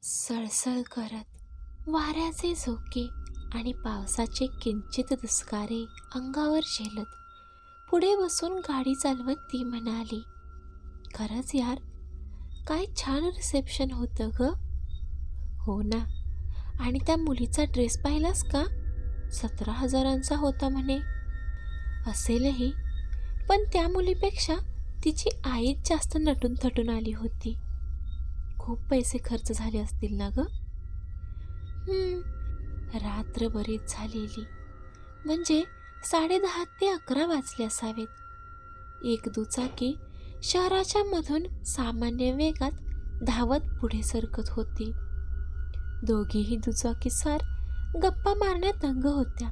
सळसळ करत वाऱ्याचे झोके आणि पावसाचे किंचित दुस्कारे अंगावर झेलत पुढे बसून गाडी चालवत ती म्हणाली, खरंच यार, काय छान रिसेप्शन होतं ग. हो ना. आणि त्या मुलीचा ड्रेस पाहिलास का? 17,000चा होता म्हणे. असेलही, पण त्या मुलीपेक्षा तिची आईच जास्त नटून थटून आली होती. खूप पैसे खर्च झाले असतील ना ग. रात्र बरीच झालेली, म्हणजे 10:30 ते 11 वाजले असावेत. एक दुचाकी शहराच्या मधून सामान्य वेगात धावत पुढे सरकत होती. दोघीही दुचाकीस्वार गप्पा मारण्यात दंग होत्या.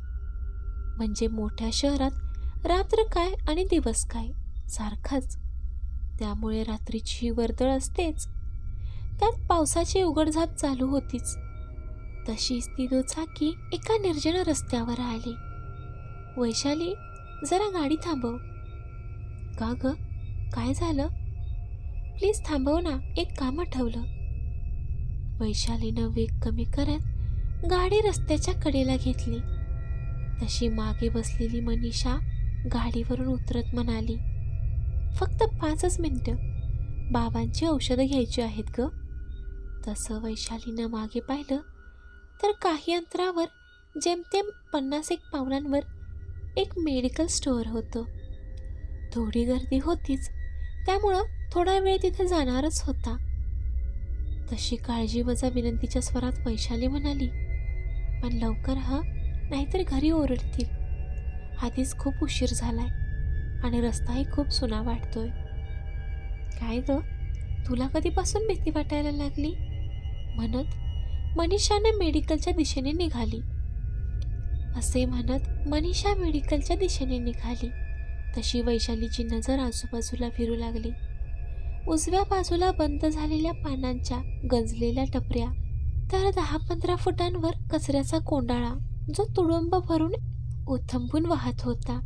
म्हणजे मोठ्या शहरात रात्र काय आणि दिवस काय सारखाच, त्यामुळे रात्रीची वर्दळ असतेच. त्यात पावसाची उघडझाप चालू होतीच. तशीच ती दुचाकी एका निर्जन रस्त्यावर आली. वैशाली, जरा गाडी थांबव. का ग, काय झालं? प्लीज थांबव ना, एक काम आठवलं. वैशालीनं वेग कमी करत गाडी रस्त्याच्या कडेला घेतली. तशी मागे बसलेली मनीषा गाडीवरून उतरत म्हणाली, फक्त 5च मिनिटं, बाबांची औषधं घ्यायची आहेत ग. तसं वैशालीनं मागे पाहिलं तर काही अंतरावर, जेमतेम 50-1 पावलांवर एक मेडिकल स्टोअर होतं. थोडी गर्दी होतीच, त्यामुळं थोडा वेळ तिथे जाणारच होता. तशी काळजीवजा विनंतीच्या स्वरात वैशाली म्हणाली, पण लवकर हा, नाहीतर घरी ओरडतील. आधीच खूप उशीर झालाय आणि रस्ताही खूप सुना वाटतोय. काय ग, तुला कधीपासून भीती वाटायला लागली? म्हणत मनीषाने मेडिकलच्या दिशेने निघाली. असे म्हणत मनीषा मेडिकलच्या दिशेने निघाली तशी वैशालीची नजर आजूबाजूला फिरू लागली. उजव्या बाजूला बंद झालेल्या पानांच्या गंजलेल्या टपऱ्या, तर 10-15 फुटांवर कचऱ्याचा कोंडाळा जो तुडुंब भरून ओथंबून वाहत होता.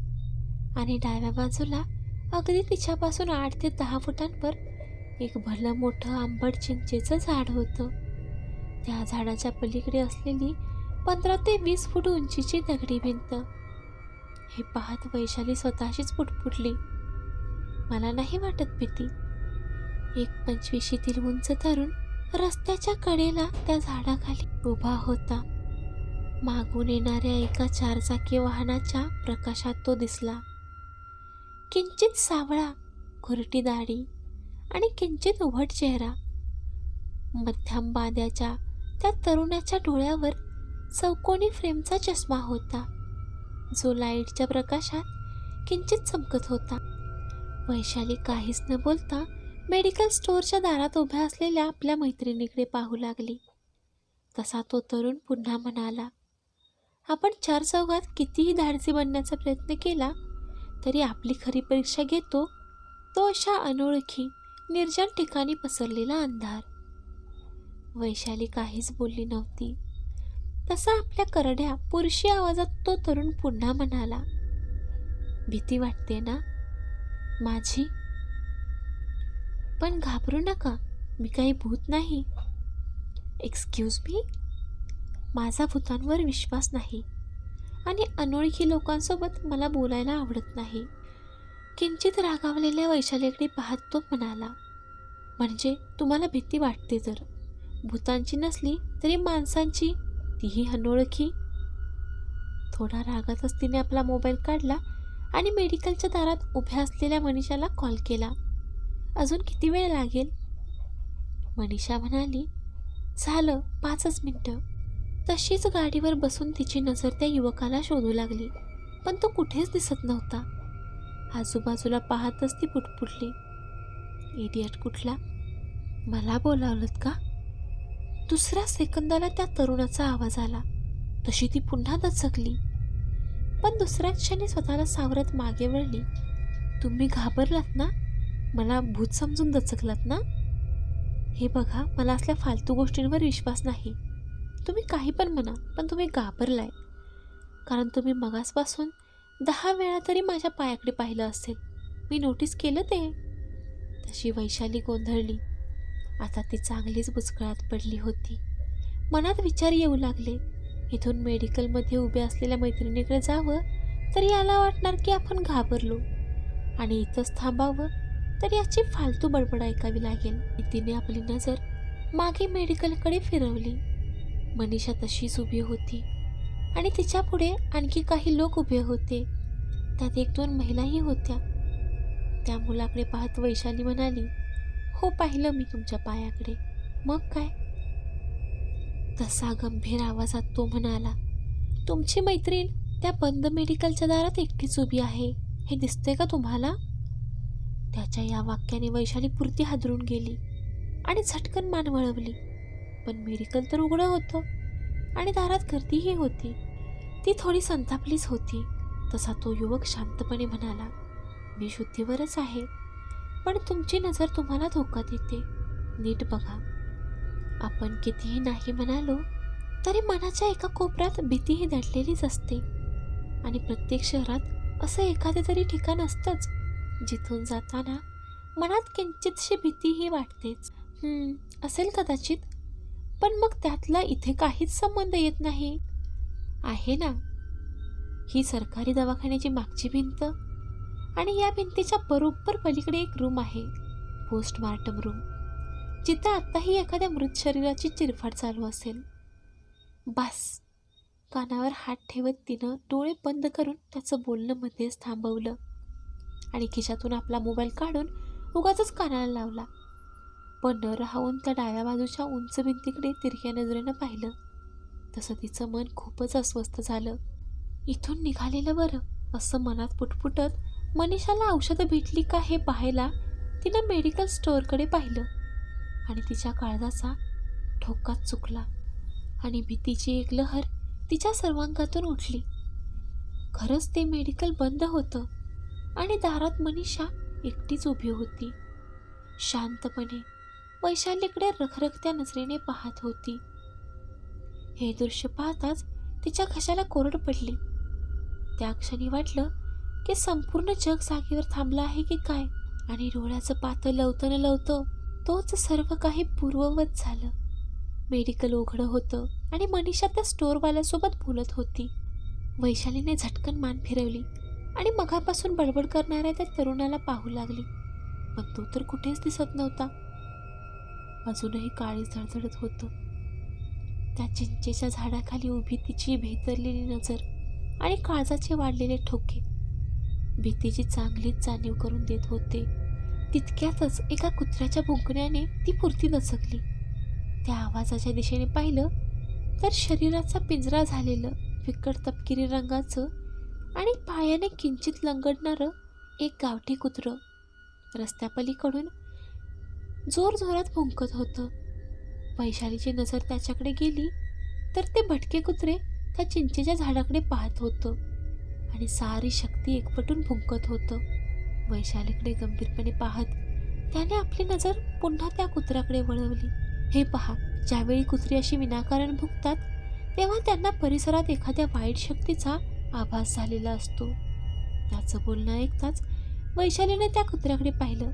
आणि डाव्या बाजूला अगदी तिच्यापासून 8 ते 10 फुटांवर एक भलं मोठं आंबट चिंचेचं झाड होतं. त्या झाडाच्या पलीकडे असलेली 15 ते 20 फूट उंचीची दगडी भिंत. हे पाहत वैशाली स्वतःशीच पुटपुटली, मला नाही वाटत भीती. एक 25शीतील उंच तरुण रस्त्याच्या कडेला त्या झाडाखाली उभा होता. मागून येणाऱ्या एका 4-चाकी वाहनाच्या प्रकाशात तो दिसला. किंचित सावळा, खुरटी दाढी आणि किंचित उभट चेहरा. मध्यम बांध्याच्या त्या तरुणाच्या डोळ्यावर चौकोनी फ्रेमचा चष्मा होता, जो लाईटच्या प्रकाशात किंचित चमकत होता. वैशाली काहीच न बोलता मेडिकल स्टोअरच्या दारात उभ्या असलेल्या आपल्या मैत्रिणीकडे पाहू लागली. तसा तो तरुण पुन्हा म्हणाला, आपण 4 चौघात कितीही धाडसी बनण्याचा प्रयत्न केला तरी आपली खरी परीक्षा घेतो तो अशा अनोळखी निर्जन ठिकाणी पसरलेला अंधार. वैशाली काहीच बोलली नव्हती. तसा आपल्या करड्या पुरुषी आवाजात तो तरुण पुन्हा म्हणाला, भीती वाटते ना माझी? पण घाबरू नका, मी काही भूत नाही. Excuse me? माझा भूतांवर विश्वास नाही आणि अनोळखी लोकांसोबत मला बोलायला आवडत नाही. किंचित रागावलेल्या वैशालीकडे पाहत तो म्हणाला, म्हणजे तुम्हाला भीती वाटते तर भूतांची नसली तरी माणसांची, तीही अनोळखी. थोडा रागातच तिने आपला मोबाईल काढला आणि मेडिकलच्या दारात उभ्या असलेल्या मनीषाला कॉल केला. अजून किती वेळ लागेल? मनीषा म्हणाली, झालं 5च मिनिटं. तशीच गाडीवर बसून तिची नजर त्या युवकाला शोधू लागली, पण तो कुठेच दिसत नव्हता. आजूबाजूला पाहतच ती पुटपुटली, इडियट कुठला, मला बोलावलंत का? दुसऱ्या सेकंदाला त्या तरुणाचा आवाज आला. तशी ती पुन्हा दचकली, पण दुसऱ्या क्षणी स्वतःला सावरत मागे वळली. तुम्ही घाबरलात ना? मला भूत समजून दचकलात ना? हे बघा, मला असल्या फालतू गोष्टींवर विश्वास नाही. तुम्ही काही पण म्हणा, पण तुम्ही घाबरलाय, कारण तुम्ही मगासपासून 10 वेळा तरी माझ्या पायाकडे पाहिलं असेल. मी नोटीस केलं ते. तशी वैशाली गोंधळली. आता ती चांगलीच बुचकळ्यात पडली होती. मनात विचार येऊ लागले, इथून मेडिकलमध्ये उभे असलेल्या मैत्रिणीकडे जावं तर याला वाटणार की आपण घाबरलो, आणि इथंच थांबावं तर याची फालतू बडबड ऐकावी लागेल. तिने आपली नजर मागे मेडिकलकडे फिरवली. मनीषा तशीच उभी होती आणि तिच्या पुढे आणखी काही लोक उभे होते. त्यात 1-2 महिलाही होत्या. त्या मुलाकडे पाहत वैशाली म्हणाली, हो पाहिलं मी तुमच्या पायाकडे. मग काय? तसा गंभीर आवाजात तो म्हणाला, तुमची मैत्रीण त्या बंद मेडिकलच्या दारात एकटीच उभी आहे, हे दिसतंय का तुम्हाला? त्याच्या या वाक्याने वैशाली पुरती हादरून गेली आणि झटकन मान वळवली. पण मेडिकल तर उघडं होतं आणि दारात गर्दीही होती. ती थोडी संतापलीच होती. तसा तो युवक शांतपणे म्हणाला, मी शुद्धीवरच आहे, पण तुमची नजर तुम्हाला धोका देते. नीट बघा. आपण कितीही नाही म्हणालो तरी मनाच्या एका कोपऱ्यात भीतीही दडलेलीच असते. आणि प्रत्येक शहरात असं एखादे तरी ठिकाण असतंच जिथून जाताना मनात किंचितशी भीतीही वाटतेच. असेल कदाचित, पण मग त्यातला इथे काहीच संबंध येत नाही. आहे ना, ही सरकारी दवाखान्याची मागची भिंत, आणि या भिंतीच्या बरोबर पलीकडे एक रूम आहे, पोस्टमार्टम रूम, जिथे आत्ताही एखाद्या मृत शरीराची चिरफाड चालू असेल. बस. कानावर हात ठेवत तिनं डोळे बंद करून त्याचं बोलणं मध्येच थांबवलं आणि खिशातून आपला मोबाईल काढून उगाचच कानाला लावला. पण न राहून त्या डाव्या बाजूच्या उंच भिंतीकडे तिरक्या नजरेनं पाहिलं. तसं तिचं मन खूपच अस्वस्थ झालं. इथून निघालेलं बरं असं मनात पुटपुटत मनीषाला औषधं भेटली का हे पाहायला तिनं मेडिकल स्टोअरकडे पाहिलं आणि तिच्या काळजाचा ठोकाच चुकला आणि भीतीची एक लहर तिच्या सर्वांगातून उठली. खरंच ते मेडिकल बंद होतं आणि दारात मनीषा एकटीच उभी होती. शांतपणे वैशालीकडे रखरखत्या नजरेने पाहत होती. हे दृश्य पाहताच तिच्या घशाला कोरड पडली. त्या क्षणी वाटलं की संपूर्ण जग जागेवर थांबलं आहे की काय, आणि डोळ्याचं पातं लवतं न लवतं तोच सर्व काही पूर्ववत झालं. मेडिकल उघडं होतं आणि मनीषा त्या स्टोअरवाल्यासोबत बोलत होती. वैशालीने झटकन मान फिरवली आणि मगापासून बडबड करणाऱ्या त्या तरुणाला पाहू लागली, पण तो तर कुठेच दिसत नव्हता. अजूनही काळी झळझळत होतं. त्या चिंचेच्या झाडाखाली उभी तिची भेतरलेली नजर आणि काळजाचे वाढलेले ठोके भीतीची चांगलीच जाणीव करून देत होते. तितक्यातच एका कुत्र्याच्या भुंकण्याने ती पुरती दचकली. त्या आवाजाच्या दिशेने पाहिलं तर शरीराचा पिंजरा झालेलं, फिकट तपकिरी रंगाचं आणि पायाने किंचित लंगडणारं एक गावठी कुत्रं रस्त्यापलीकडून जोरजोरात भुंकत होतं. वैशालीची नजर त्याच्याकडे गेली तर ते भटके कुत्रे त्या चिंचेच्या झाडाकडे पाहत होतं आणि सारी शक्ती एकवटून भुंकत होतं. वैशालीकडे गंभीरपणे पाहत त्याने आपली नजर पुन्हा त्या कुत्र्याकडे वळवली. हे पहा, ज्यावेळी कुत्री अशी विनाकारण भुंकतात तेव्हा त्यांना परिसरात एखाद्या वाईट शक्तीचा आभास झालेला असतो. त्याचं बोलणं ऐकताच वैशालीने त्या कुत्र्याकडे पाहिलं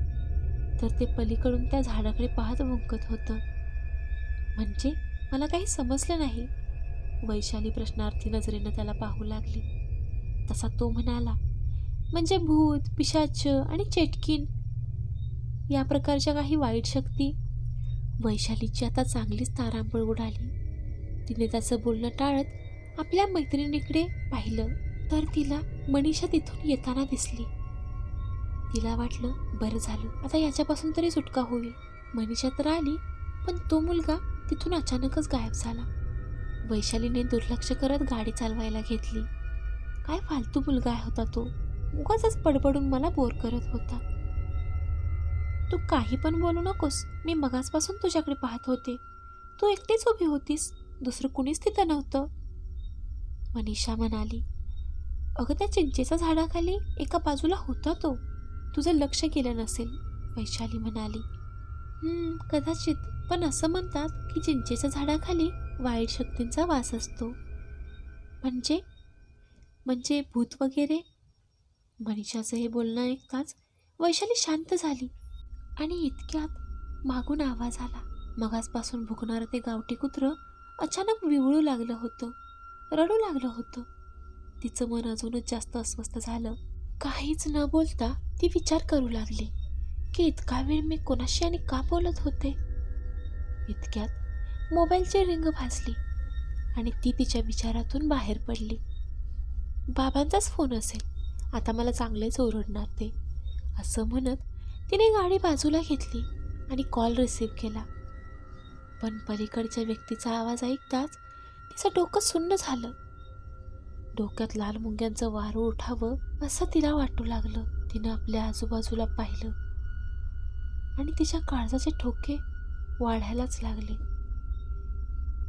तर ते पलीकडून त्या झाडाकडे पाहत भुंकत होतं. म्हणजे मला काही समजलं नाही. वैशाली प्रश्नार्थी नजरेनं त्याला पाहू लागली. तसा तो म्हणाला, म्हणजे भूत, पिशाच आणि चेटकीन या प्रकारच्या काही वाईट शक्ती. वैशालीची आता चांगलीच तारांबळ उडाली. तिने त्याचं बोलणं टाळत आपल्या मैत्रिणीकडे पाहिलं तर तिला मनीषा तिथून येताना दिसली. तिला वाटलं, बरं झालं, आता याच्यापासून तरी सुटका होईल. मनीषा तर आली, पण तो मुलगा तिथून अचानकच गायब झाला. वैशालीने दुर्लक्ष करत गाडी चालवायला घेतली. काय फालतू मुलगा होता तो, उगाचच बडबडून मला बोर करत होता. तू काही पण बोलू नकोस, मी मगाचपासून तुझ्याकडे पाहत होते. तू एकटीच उभी होतीस, दुसरं कुणीच तिथं नव्हतं, मनीषा म्हणाली. अगं, त्या चिंचेच्या झाडाखाली एका बाजूला होता तो, तुझं लक्ष केलं नसेल, वैशाली म्हणाली. कदाचित, पण असं म्हणतात की चिंचेच्या झाडाखाली वाईट शक्तींचा वास असतो. म्हणजे म्हणजे भूत वगैरे? मनीषाचं हे बोलणं ऐकताच वैशाली शांत झाली आणि इतक्यात मागून आवाज आला. मगासपासून भुकणारं ते गावठी कुत्रं अचानक विवळू लागलं होतं, रडू लागलं होतं. तिचं मन अजूनच जास्त अस्वस्थ झालं. काहीच न बोलता ती विचार करू लागली की इतका वेळ मी कोणाशी आणि का बोलत होते. इतक्यात मोबाईलची रिंग वाजली आणि ती तिच्या विचारातून बाहेर पडली. बाबांचाच फोन असेल, आता मला चांगलेच ओरडणार ते, असं म्हणत तिने गाडी बाजूला घेतली आणि कॉल रिसीव्ह केला. पण पलीकडच्या व्यक्तीचा आवाज ऐकताच तिचं डोकं सुन्न झालं. डोक्यात लाल मुंग्यांचं वारं उठावं असं तिला वाटू लागलं. तिनं आपल्या आजूबाजूला पाहिलं आणि तिच्या काळजाचे ठोके वाढायलाच लागले.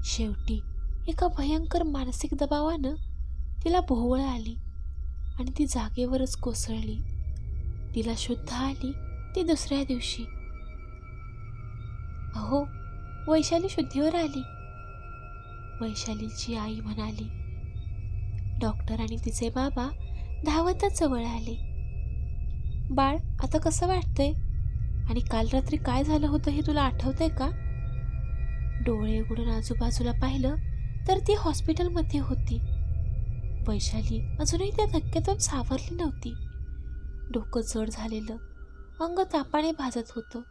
शेवटी एका भयंकर मानसिक दबावानं तिला भोवळ आली आणि ती जागेवरच कोसळली. तिला शुद्ध आली ती दुसऱ्या दिवशी. अहो, वैशाली शुद्धीवर आली, वैशालीची आई म्हणाली. डॉक्टर आणि तिचे बाबा धावतच जवळ आले. बाळ, आता कसं वाटतंय आणि काल रात्री काय झालं होतं हे तुला आठवतंय का? डोळे उघडून आजूबाजूला पाहिलं तर ती हॉस्पिटलमध्ये होती. वैशाली अजूनही त्या धक्क्यातून सावरली नव्हती. डोकं जड झालेलं, अंग तापाने भाजत होतं.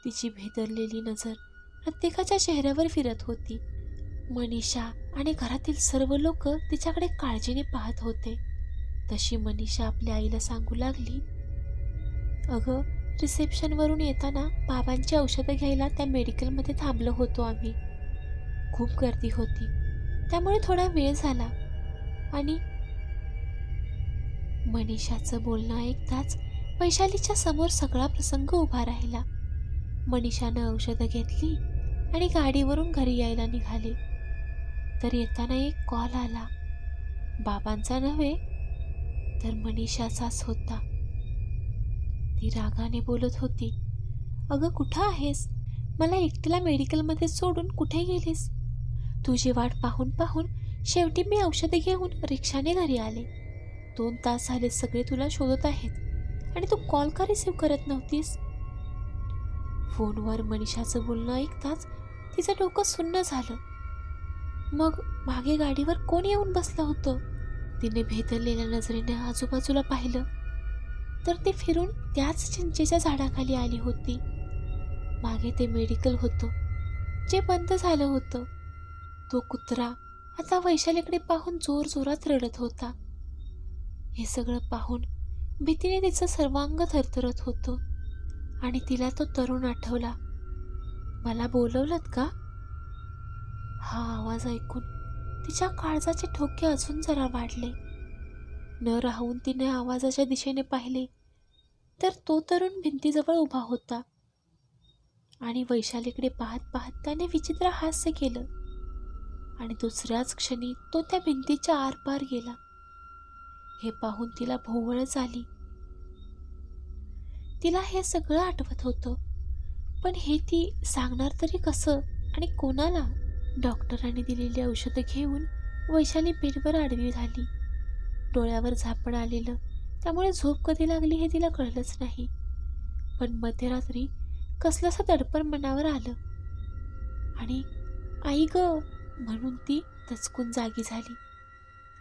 तिची भेदरलेली नजर प्रत्येकाच्या चेहऱ्यावर फिरत होती. मनीषा आणि घरातील सर्व लोक तिच्याकडे काळजीने पाहत होते. तशी मनीषा आपल्या आईला सांगू लागली, अगं, रिसेप्शनवरून येताना बाबांची औषधं घ्यायला त्या मेडिकलमध्ये थांबलो होतो आम्ही. खूप गर्दी होती, त्यामुळे थोडा वेळ झाला. आणि मनीषाचं बोलणं ऐकताच वैशालीच्या समोर सगळा प्रसंग उभा राहिला. मनीषानं औषधं घेतली आणि गाडीवरून घरी यायला निघाले. तर येताना एक कॉल आला. बाबांचा नव्हे तर मनीषाचाच होता. ती रागाने बोलत होती, अगं कुठं आहेस? मला एकटीला मेडिकलमध्ये सोडून कुठे गेलीस? तुझी वाट पाहून पाहून शेवटी मी औषधे घेऊन रिक्षाने घरी आले. 2 तास झाले सगळे तुला शोधत आहेत आणि तू कॉल का रिसीव्ह करत नव्हतीस? फोनवर मनीषाचं बोलणं ऐकताच तिचं डोकं सुन्न झालं. मग मागे गाडीवर कोण येऊन बसलं होतं? तिने भेदरलेल्या नजरेने आजूबाजूला पाहिलं तर ती फिरून त्याच चिंचेच्या झाडाखाली आली होती. मागे ते मेडिकल होतं जे बंद झालं होतं. तो कुत्रा आता वैशालीकडे पाहून जोरजोरात रडत होता. हे सगळं पाहून भीतीने तिचं सर्वांग थरथरत होतं आणि तिला तो तरुण आठवला. मला बोलवलंत का? हा आवाज ऐकून तिच्या काळजाचे ठोके अजून जरा वाढले. न राहून तिने आवाजाच्या दिशेने पाहिले तर तो तरुण भिंतीजवळ उभा होता आणि वैशालीकडे पाहत पाहत त्याने विचित्र हास्य केलं आणि दुसऱ्याच क्षणी तो त्या भिंतीच्या आरपार गेला. हे पाहून तिला भोवळच आली. तिला हे सगळं आठवत होतं, पण हे ती सांगणार तरी कसं आणि कोणाला? डॉक्टरांनी दिलेली औषधं घेऊन वैशाली बेडवर आडवी झाली. डोळ्यावर झापड आलेलं, त्यामुळे झोप कधी लागली हे तिला कळलंच नाही. पण मध्यरात्री कसलंसं दडपण मनावर आलं आणि आई ग म्हणून ती दचकून जागी झाली.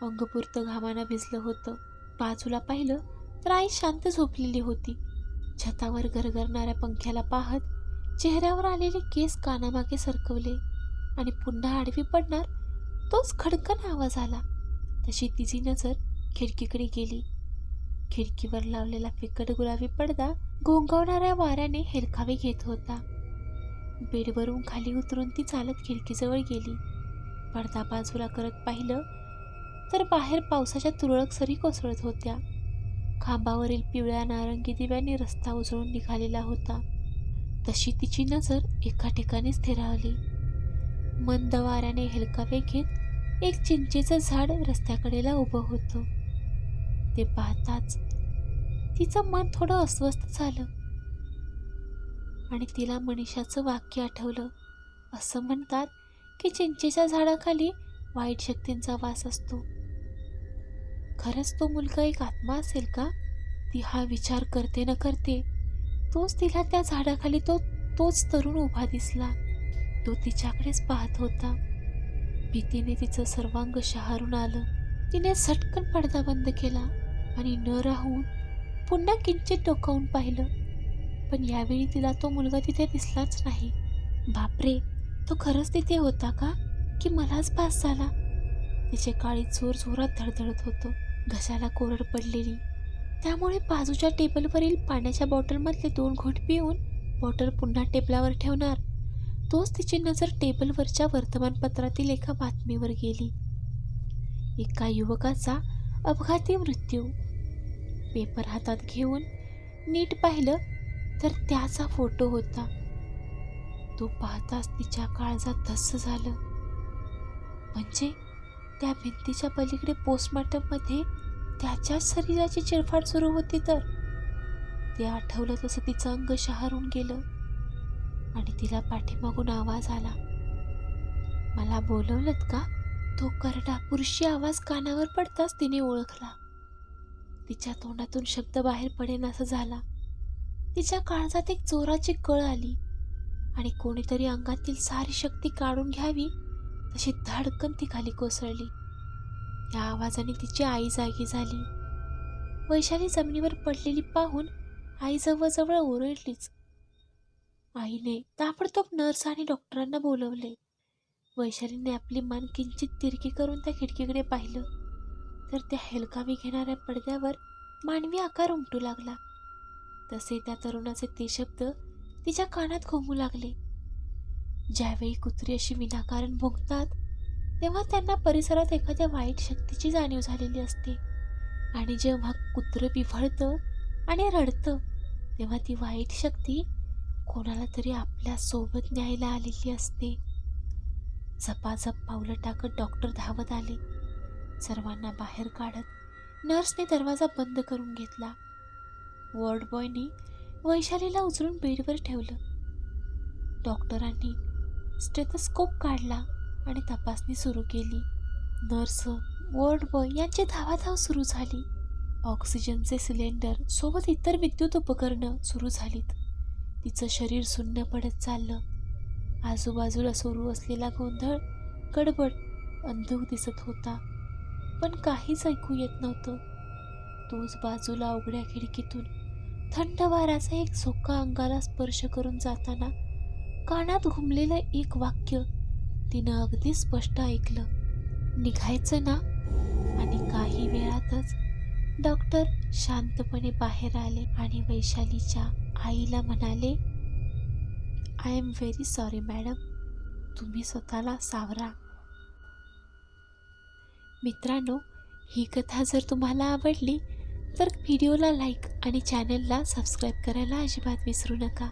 अंग पुरतं घामानं भिजलं होतं. बाजूला पाहिलं तर आई शांत झोपलेली होती. छतावर गरगरणाऱ्या पंख्याला पाहत चेहऱ्यावर आलेले केस कानामागे सरकवले आणि पुन्हा आडवी पडणार तोच खडकन आवाज आला. तशी तिची नजर खिडकीकडे गेली. खिडकीवर लावलेला फिकट गुलाबी पडदा घोंघावणाऱ्या वाऱ्याने हेलकावे घेत होता. बेडवरून खाली उतरून ती चालत खिडकीजवळ गेली. पडदा बाजूला करत पाहिलं तर बाहेर पावसाच्या तुरळक सरी कोसळत होत्या. खांबावरील पिवळ्या नारंगी दिव्यांनी रस्ता उजळून निघालेला होता. तशी तिची नजर एका ठिकाणी स्थिरावली. मंद वाऱ्याने हेलकावे घेत एक चिंचेचं झाड रस्त्याकडेला उभं होतं. ते पाहताच तिचं मन थोडं अस्वस्थ झालं आणि तिला मनीषाचं वाक्य आठवलं. असं म्हणतात की चिंचेच्या झाडाखाली वाईट शक्तींचा वास असतो. खरंच तो मुलगा एक आत्मा असेल का? ती हा विचार करते न करते तोच तिला त्या झाडाखाली तो तोच तरुण उभा दिसला. तो तिच्याकडेच पाहत होता. भीतीने तिचं सर्वांग शहारून आलं. तिने सटकन पडदा बंद केला आणि न राहून पुन्हा किंचित डोकावून पाहिलं. पण यावेळी तिला तो मुलगा तिथे दिसलाच नाही. बापरे, तो खरंच तिथे होता का, की मलाच भास झाला? तिचे काळी जोर जोरात धडधडत होतं, घशाला कोरड पडलेली. त्यामुळे बाजूच्या टेबलवरील पाण्याच्या बॉटलमधले 2 घोट पिऊन बॉटल पुन्हा टेबलावर ठेवणार, तोच तिची नजर टेबलवरच्या वर्तमानपत्रातील एका बातमीवर गेली. एका युवकाचा अपघाती मृत्यू. पेपर हातात घेऊन नीट पाहिलं तर त्याचा फोटो होता. तो पाहताच तिच्या काळजात धस्स झालं. म्हणजे त्या भिंतीच्या पलीकडे पोस्टमॉर्टममध्ये त्याच्याच शरीराची चिरफाड सुरू होती. तर ते आठवलं तसं तिचं अंग शहारून गेलं आणि तिला पाठीमागून आवाज आला, मला बोलवलत का? तो करडा पुरुषी आवाज कानावर पडताच तिने ओळखला. तिच्या तोंडातून शब्द बाहेर पडेनासा झाला. तिच्या काळजात एक जोराची कळ आली आणि कोणीतरी अंगातील सारी शक्ती काढून घ्यावी तशी धडकन ती खाली कोसळली. त्या आवाजाने तिची आई जागी झाली. वैशाली जमिनीवर पडलेली पाहून आई जवळजवळ ओरडलीच. आईने ताबडतोब नर्स आणि डॉक्टरांना बोलवले. वैशालीने आपली मान किंचित तिरकी करून त्या खिडकीकडे पाहिलं तर त्या हेलकावी घेणाऱ्या पडद्यावर मानवी आकार उमटू लागला. तसे त्या तरुणाचे ते शब्द तिच्या कानात घुमू लागले. ज्यावेळी कुत्री अशी विनाकारण भुंकतात तेव्हा त्यांना परिसरात एखाद्या वाईट शक्तीची जाणीव झालेली असते आणि जेव्हा कुत्रं बिफळतं आणि रडतं तेव्हा ती वाईट शक्ती कोणाला तरी आपल्या सोबत न्यायला आलेली असते. झपाझप पावलं टाकत डॉक्टर धावत आले. सर्वांना बाहेर काढत नर्सने दरवाजा बंद करून घेतला. वॉर्ड बॉयनी वैशालीला उचलून बेडवर ठेवलं. डॉक्टरांनी स्टेथोस्कोप काढला आणि तपासणी सुरू केली. नर्स, वॉर्ड बॉय यांची धावाधाव सुरू झाली. ऑक्सिजनचे सिलेंडर सोबत इतर विद्युत उपकरणं सुरू झालीत. तिचं शरीर सुन्न पडत चाललं. आजूबाजूला सुरू असलेला गोंधळ, गडबड, अंधूक दिसत होता, पण काहीच ऐकू येत नव्हतं. तोच बाजूला उघड्या खिडकीतून थंड वाऱ्याचा एक झोका अंगाला स्पर्श करून जाताना कानात घुमलेलं एक वाक्य तिनं अगदी स्पष्ट ऐकलं, निघायचं ना? आणि काही वेळातच डॉक्टर शांतपणे बाहेर आले आणि वैशालीच्या आईला म्हणाले, I am very sorry madam, तुम्ही स्वतःला सावरा. मित्रांनो, ही कथा जर तुम्हाला आवडली तर व्हिडिओला लाईक आणि चॅनलला सबस्क्राईब करायला अजिबात विसरू नका.